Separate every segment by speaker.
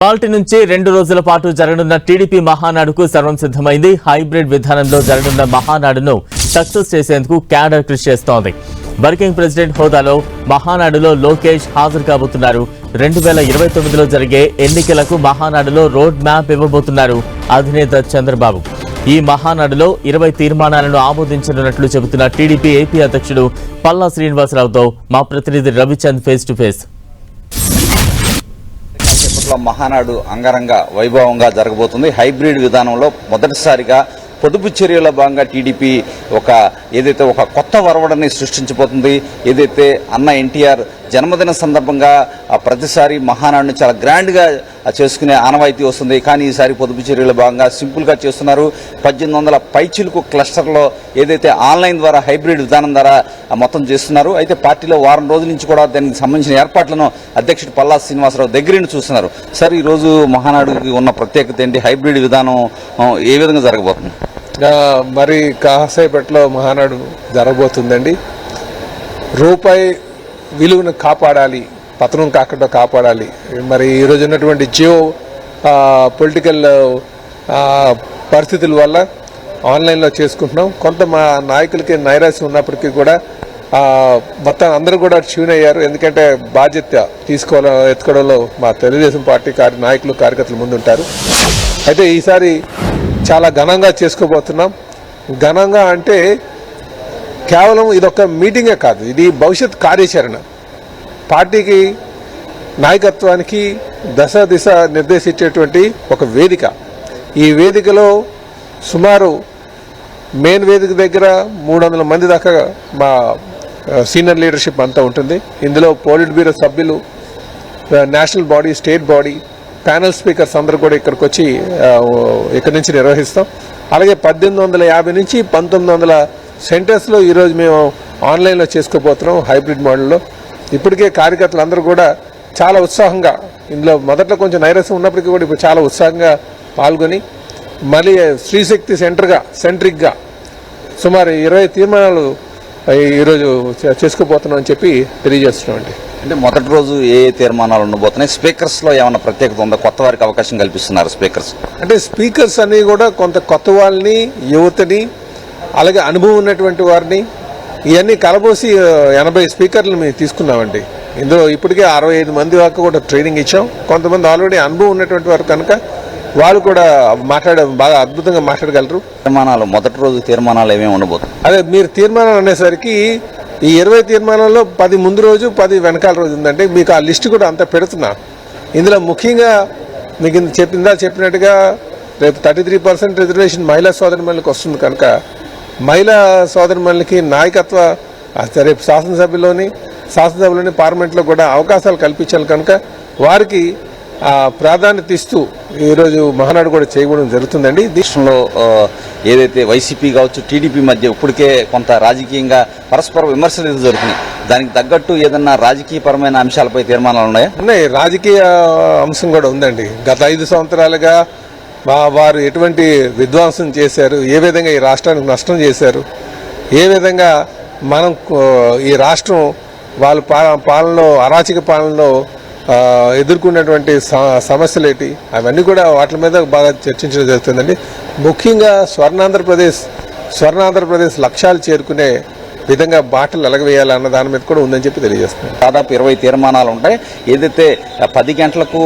Speaker 1: Party నుంచి 2 రోజుల పాటు జరగనున్న టీడీపీ మహానాడుకు సర్వం సిద్ధమైంది. హైబ్రిడ్ విధానంలో జరగనున్న మహానాడును సక్సెస్ చేసేందుకు క్యాడర్ కృషి చేస్తోంది. వర్కింగ్ ప్రెసిడెంట్ హోదాలో మహానాడులో లోకేష్ హాజరు కాబోతున్నారు. 2029లో జరిగే ఎన్నికలకు మహానాడులో రోడ్ మ్యాప్ ఇవ్వబోతున్నారు అధినేత చంద్రబాబు. ఈ మహానాడులో 20 తీర్మానాలను ఆమోదించనున్నట్లు చెబుతున్న టీడీపీ ఏపీ అధ్యక్షుడు పల్లా శ్రీనివాసరావుతో మా ప్రతినిధి Ravichand face to face.
Speaker 2: Mahanadu అంగరంగ వైభవంగా జరగబోతుంది. హైబ్రిడ్ విధానంలో మొదటిసారిగా పొదుపు చర్యల భాగంగా టీడీపీ ఏదైతే ఒక కొత్త వరవడిని సృష్టించబోతుంది. ఏదైతే అన్న ఎన్టీఆర్ జన్మదిన సందర్భంగా ప్రతిసారి మహానాడుని చాలా గ్రాండ్గా చేసుకునే ఆనవాయితీ వస్తుంది. కానీ ఈసారి పొదుపు చర్యల భాగంగా సింపుల్గా చేస్తున్నారు. 1800 పైచిలుకు క్లస్టర్లో ఏదైతే ఆన్లైన్ ద్వారా హైబ్రిడ్ విధానం ద్వారా మొత్తం చేస్తున్నారు. అయితే పార్టీలో వారం రోజుల నుంచి కూడా దానికి సంబంధించిన ఏర్పాట్లను అధ్యక్షుడు పల్లా శ్రీనివాసరావు దగ్గర చూస్తున్నారు. సార్, ఈరోజు మహానాడుకి ఉన్న ప్రత్యేకత ఏంటి? హైబ్రిడ్ విధానం ఏ విధంగా జరగబోతుంది?
Speaker 3: మరి కాసేపట్లో మహానాడు జరగబోతుందండి. రూపాయి విలువను కాపాడాలి, పతనం కాకుండా కాపాడాలి. మరి ఈరోజు ఉన్నటువంటి జియో పొలిటికల్ పరిస్థితుల వల్ల ఆన్లైన్లో చేసుకుంటున్నాం. కొంత మా నాయకులకి నైరాశ్యం ఉన్నప్పటికీ కూడా మొత్తం అందరూ కూడా ట్యూన్ అయ్యారు. ఎందుకంటే బాధ్యత ఎత్తుకోవడంలో మా తెలుగుదేశం పార్టీ నాయకులు కార్యకర్తలు ముందుంటారు. అయితే ఈసారి చాలా ఘనంగా చేసుకోబోతున్నాం. ఘనంగా అంటే కేవలం ఇదొక మీటింగే కాదు, ఇది భవిష్యత్ కార్యాచరణ. పార్టీకి నాయకత్వానికి దిశ నిర్దేశించేటువంటి ఒక వేదిక. ఈ వేదికలో సుమారు మెయిన్ వేదిక దగ్గర 300 మంది దాకా మా సీనియర్ లీడర్షిప్ అంతా ఉంటుంది. ఇందులో పోలిట్ బ్యూరో సభ్యులు, national body, state body, panel speakers అందరూ కూడా ఇక్కడికి వచ్చి ఇక్కడి నుంచి నిర్వహిస్తాం. అలాగే 1850 నుంచి 1900 సెంటర్స్లో ఈరోజు మేము ఆన్లైన్లో చేసుకోబోతున్నాం హైబ్రిడ్ మోడల్లో. ఇప్పటికే కార్యకర్తలు అందరూ కూడా చాలా ఉత్సాహంగా, ఇందులో మొదట్లో కొంచెం నైరస్యం ఉన్నప్పటికీ కూడా ఇప్పుడు చాలా ఉత్సాహంగా పాల్గొని మళ్ళీ స్త్రీశక్తి సెంట్రిక్గా సుమారు 20 తీర్మానాలు ఈరోజు చేసుకోబోతున్నాం అని చెప్పి తెలియజేస్తున్నామండి.
Speaker 2: అంటే మొదటి రోజు ఏ తీర్మానాలు ఉండబోతున్నాయి? స్పీకర్స్లో ఏమైనా ప్రత్యేకత ఉందా? కొత్త వారికి అవకాశం కల్పిస్తున్నారు స్పీకర్స్?
Speaker 3: అంటే స్పీకర్స్ అన్ని కూడా కొంత కొత్త వాళ్ళని, యువతని, అలాగే అనుభవం ఉన్నటువంటి వారిని ఇవన్నీ కలబోసి 80 స్పీకర్లు మేము తీసుకున్నామండి. ఇందులో ఇప్పటికే 65 మంది వరకు కూడా ట్రైనింగ్ ఇచ్చాం. కొంతమంది ఆల్రెడీ అనుభవం ఉన్నటువంటి వారు కనుక వాళ్ళు కూడా బాగా అద్భుతంగా మాట్లాడగలరు.
Speaker 2: తీర్మానాలు మొదటి రోజు తీర్మానాలు ఏమేమి ఉండబోతుంది?
Speaker 3: అదే మీరు తీర్మానాలు అనేసరికి ఈ 20 తీర్మానాల్లో 10 ముందు రోజు, 10 వెనకాల రోజు ఉందంటే మీకు ఆ లిస్టు కూడా అంతా పెడుతున్నా. ఇందులో ముఖ్యంగా మీకు చెప్పినట్టుగా రేపు 33% రిజర్వేషన్ మహిళా సోదరిమణులకు వస్తుంది కనుక మహిళా సోదరిమణులకి నాయకత్వ రేపు శాసనసభలోని పార్లమెంట్లో కూడా అవకాశాలు కల్పించాలి కనుక వారికి ప్రాధాన్యత ఇస్తూ ఈరోజు మహానాడు కూడా చేయడం జరుగుతుందండి.
Speaker 2: దేశంలో ఏదైతే వైసీపీ కావచ్చు, టీడీపీ మధ్య ఇప్పటికే కొంత రాజకీయంగా పరస్పర విమర్శలు జరుగుతున్నాయి. దానికి తగ్గట్టు ఏదన్నా రాజకీయపరమైన అంశాలపై తీర్మానాలు ఉన్నాయా?
Speaker 3: ఉన్నాయి, రాజకీయ అంశం కూడా ఉందండి. గత 5 సంవత్సరాలుగా వారు ఎటువంటి విధ్వంసం చేశారు, ఏ విధంగా ఈ రాష్ట్రానికి నష్టం చేశారు, ఏ విధంగా మనం ఈ రాష్ట్రం వాళ్ళ పాలనలో, అరాచక పాలనలో ఎదుర్కొన్నటువంటి సమస్యలు ఏంటి, అవన్నీ కూడా వాటి మీద బాగా చర్చించడం జరుగుతుందండి. ముఖ్యంగా స్వర్ణాంధ్రప్రదేశ్ లక్ష్యాలు చేరుకునే విధంగా బాటలు ఎలగవేయాలన్న దాని మీద కూడా ఉందని చెప్పి తెలియజేస్తున్నాం.
Speaker 2: దాదాపు 20 తీర్మానాలు ఉంటాయి. ఏదైతే 10 గంటలకు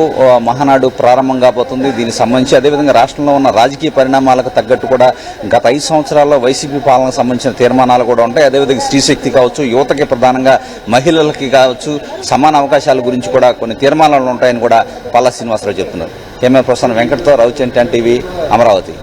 Speaker 2: మహానాడు ప్రారంభం కాబోతుంది. దీనికి సంబంధించి అదేవిధంగా రాష్ట్రంలో ఉన్న రాజకీయ పరిణామాలకు తగ్గట్టు కూడా గత 5 సంవత్సరాల్లో వైసీపీ పాలనకు సంబంధించిన తీర్మానాలు కూడా ఉంటాయి. అదేవిధంగా స్త్రీశక్తి కావచ్చు, యువతకి ప్రధానంగా మహిళలకి కావచ్చు, సమాన అవకాశాల గురించి కూడా కొన్ని తీర్మానాలు ఉంటాయని కూడా పల్లా శ్రీనివాసరావు చెప్తున్నారు. కెమెరా పర్సన్ వెంకట్తో రవిచంద్ టీవీ, అమరావతి.